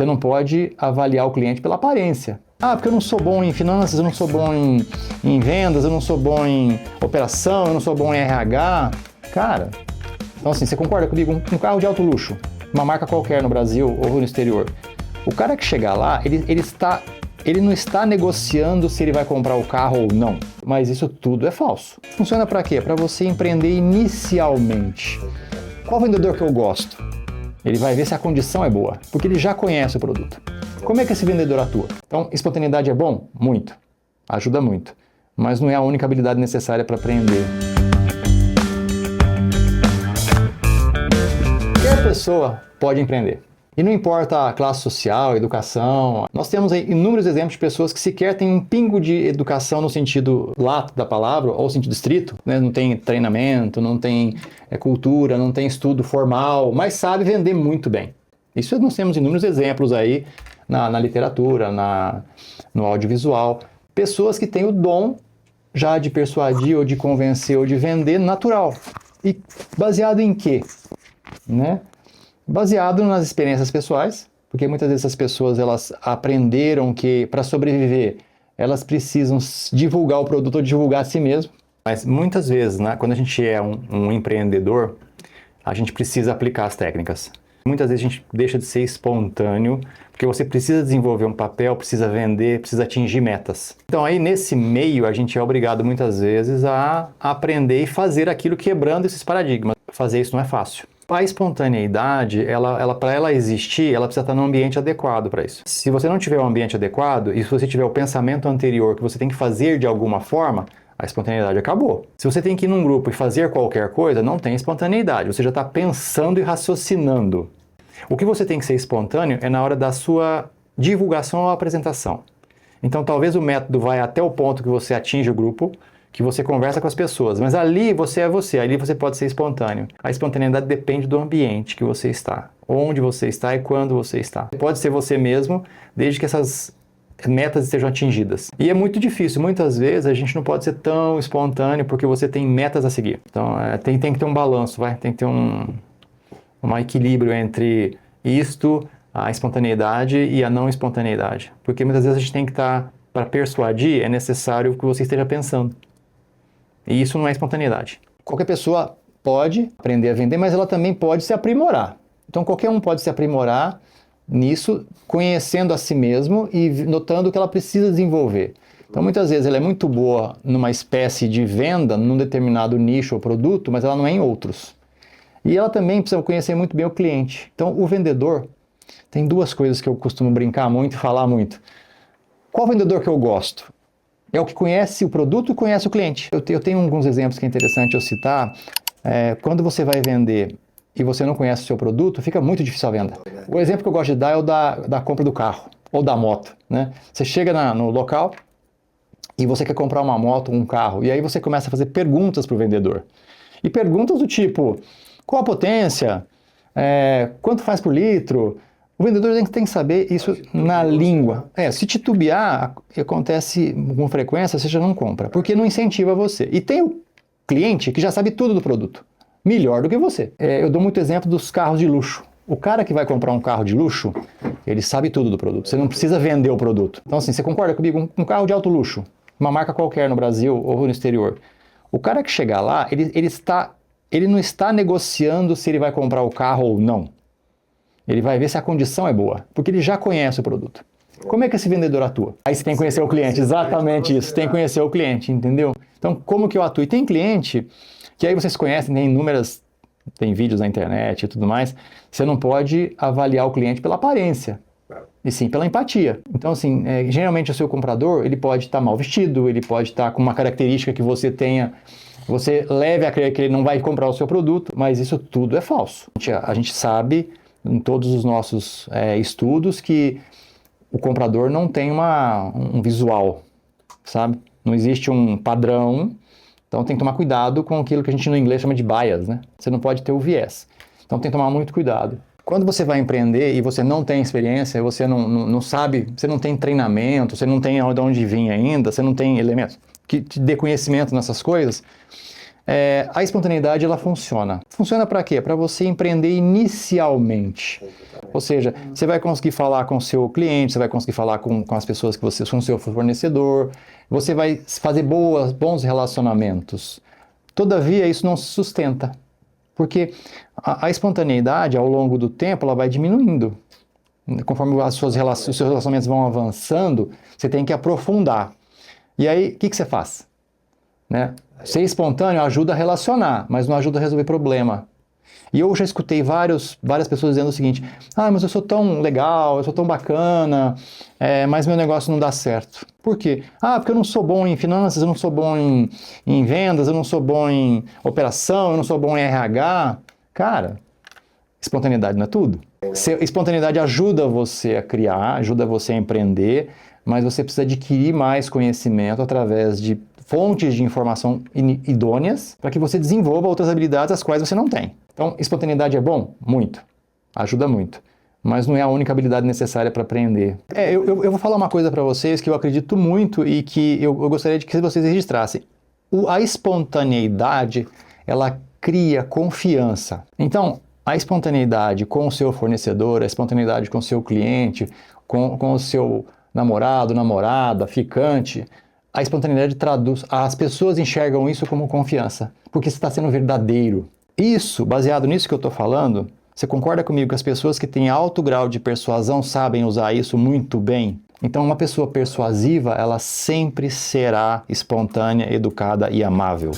Você não pode avaliar o cliente pela aparência. Ah, porque eu não sou bom em finanças, eu não sou bom em vendas, eu não sou bom em operação, eu não sou bom em RH. Cara, então assim, você concorda comigo? Um carro de alto luxo, uma marca qualquer no Brasil ou no exterior. O cara que chegar lá, ele não está negociando se ele vai comprar o carro ou não. Mas isso tudo é falso. Funciona para quê? Para você empreender inicialmente. Qual vendedor que eu gosto? Ele vai ver se a condição é boa, porque ele já conhece o produto. Como é que esse vendedor atua? Então, espontaneidade é bom? Muito. Ajuda muito. Mas não é a única habilidade necessária para aprender. Qualquer pessoa pode empreender. E não importa a classe social, educação. Nós temos aí inúmeros exemplos de pessoas que sequer têm um pingo de educação no sentido lato da palavra, ou sentido estrito, né? Não tem treinamento, não tem cultura, não tem estudo formal, mas sabe vender muito bem. Isso nós temos inúmeros exemplos aí na literatura, no audiovisual. Pessoas que têm o dom já de persuadir, ou de convencer, ou de vender natural. E baseado em quê? Né? Baseado nas experiências pessoais, porque muitas vezes as pessoas elas aprenderam que para sobreviver elas precisam divulgar o produto ou divulgar a si mesmo. Mas muitas vezes, né, quando a gente é um empreendedor, a gente precisa aplicar as técnicas. Muitas vezes a gente deixa de ser espontâneo, porque você precisa desenvolver um papel, precisa vender, precisa atingir metas. Então aí nesse meio a gente é obrigado muitas vezes a aprender e fazer aquilo quebrando esses paradigmas. Fazer isso não é fácil. A espontaneidade, para ela existir, ela precisa estar num ambiente adequado para isso. Se você não tiver um ambiente adequado, e se você tiver o pensamento anterior que você tem que fazer de alguma forma, a espontaneidade acabou. Se você tem que ir num grupo e fazer qualquer coisa, não tem espontaneidade. Você já está pensando e raciocinando. O que você tem que ser espontâneo é na hora da sua divulgação ou apresentação. Então talvez o método vai até o ponto que você atinge o grupo, que você conversa com as pessoas, mas ali você é você, ali você pode ser espontâneo. A espontaneidade depende do ambiente que você está, onde você está e quando você está. Pode ser você mesmo, desde que essas metas estejam atingidas. E é muito difícil, muitas vezes a gente não pode ser tão espontâneo porque você tem metas a seguir. Então tem que ter um balanço, tem que ter um equilíbrio entre isto, a espontaneidade e a não espontaneidade. Porque muitas vezes a gente tem que estar, para persuadir, é necessário que você esteja pensando. E isso não é espontaneidade. Qualquer pessoa pode aprender a vender, mas ela também pode se aprimorar. Então qualquer um pode se aprimorar nisso, conhecendo a si mesmo e notando o que ela precisa desenvolver. Então muitas vezes ela é muito boa numa espécie de venda, num determinado nicho ou produto, mas ela não é em outros. E ela também precisa conhecer muito bem o cliente. Então o vendedor, tem duas coisas que eu costumo brincar muito e falar muito. Qual vendedor que eu gosto? É o que conhece o produto e conhece o cliente. Eu tenho alguns exemplos que é interessante eu citar. Quando você vai vender e você não conhece o seu produto, fica muito difícil a venda. O exemplo que eu gosto de dar é o da compra do carro ou da moto. Né? Você chega no local e você quer comprar uma moto, um carro, e aí você começa a fazer perguntas para o vendedor. E perguntas do tipo, qual a potência? Quanto faz por litro? O vendedor tem que saber isso na língua. Se titubear, acontece com frequência, você já não compra, porque não incentiva você. E tem o cliente que já sabe tudo do produto, melhor do que você. Eu dou muito exemplo dos carros de luxo. O cara que vai comprar um carro de luxo, ele sabe tudo do produto, você não precisa vender o produto. Então assim, você concorda comigo? Um carro de alto luxo, uma marca qualquer no Brasil ou no exterior. O cara que chegar lá, ele não está negociando se ele vai comprar o carro ou não. Ele vai ver se a condição é boa, porque ele já conhece o produto. Como é que esse vendedor atua? Aí você tem que conhecer o cliente, exatamente isso, tem que conhecer o cliente, entendeu? Então, como que eu atuo? E tem cliente que aí vocês conhecem, tem vídeos na internet e tudo mais, você não pode avaliar o cliente pela aparência, e sim pela empatia. Então, assim, geralmente o seu comprador, ele pode estar mal vestido, ele pode estar com uma característica que você leve a crer que ele não vai comprar o seu produto, mas isso tudo é falso. A gente sabe em todos os nossos estudos que o comprador não tem um visual, sabe? Não existe um padrão, então tem que tomar cuidado com aquilo que a gente no inglês chama de bias, né? Você não pode ter o viés, então tem que tomar muito cuidado. Quando você vai empreender e você não tem experiência, você não sabe, você não tem treinamento, você não tem de onde vir ainda, você não tem elementos que te dê conhecimento nessas coisas, A espontaneidade, ela funciona. Funciona para quê? Para você empreender inicialmente. Ou seja, você vai conseguir falar com o seu cliente, você vai conseguir falar com as pessoas que você, com o seu fornecedor, você vai fazer bons relacionamentos. Todavia, isso não se sustenta. Porque a espontaneidade, ao longo do tempo, ela vai diminuindo. Conforme os seus relacionamentos vão avançando, você tem que aprofundar. E aí, o que você faz? Né? Ser espontâneo ajuda a relacionar, mas não ajuda a resolver problema. E eu já escutei várias pessoas dizendo o seguinte: mas eu sou tão legal, eu sou tão bacana, mas meu negócio não dá certo. Por quê? Porque eu não sou bom em finanças, eu não sou bom em vendas, eu não sou bom em operação, eu não sou bom em RH. Cara, espontaneidade não é tudo. Espontaneidade ajuda você a criar, ajuda você a empreender, mas você precisa adquirir mais conhecimento através de fontes de informação idôneas para que você desenvolva outras habilidades as quais você não tem. Então, espontaneidade é bom? Muito. Ajuda muito. Mas não é a única habilidade necessária para aprender. Eu vou falar uma coisa para vocês que eu acredito muito e que eu gostaria de que vocês registrassem. A espontaneidade, ela cria confiança. Então, a espontaneidade com o seu fornecedor, a espontaneidade com o seu cliente, com o seu namorado, namorada, ficante, a espontaneidade traduz, as pessoas enxergam isso como confiança, porque você está sendo verdadeiro. Isso, baseado nisso que eu estou falando, você concorda comigo que as pessoas que têm alto grau de persuasão sabem usar isso muito bem? Então, uma pessoa persuasiva, ela sempre será espontânea, educada e amável.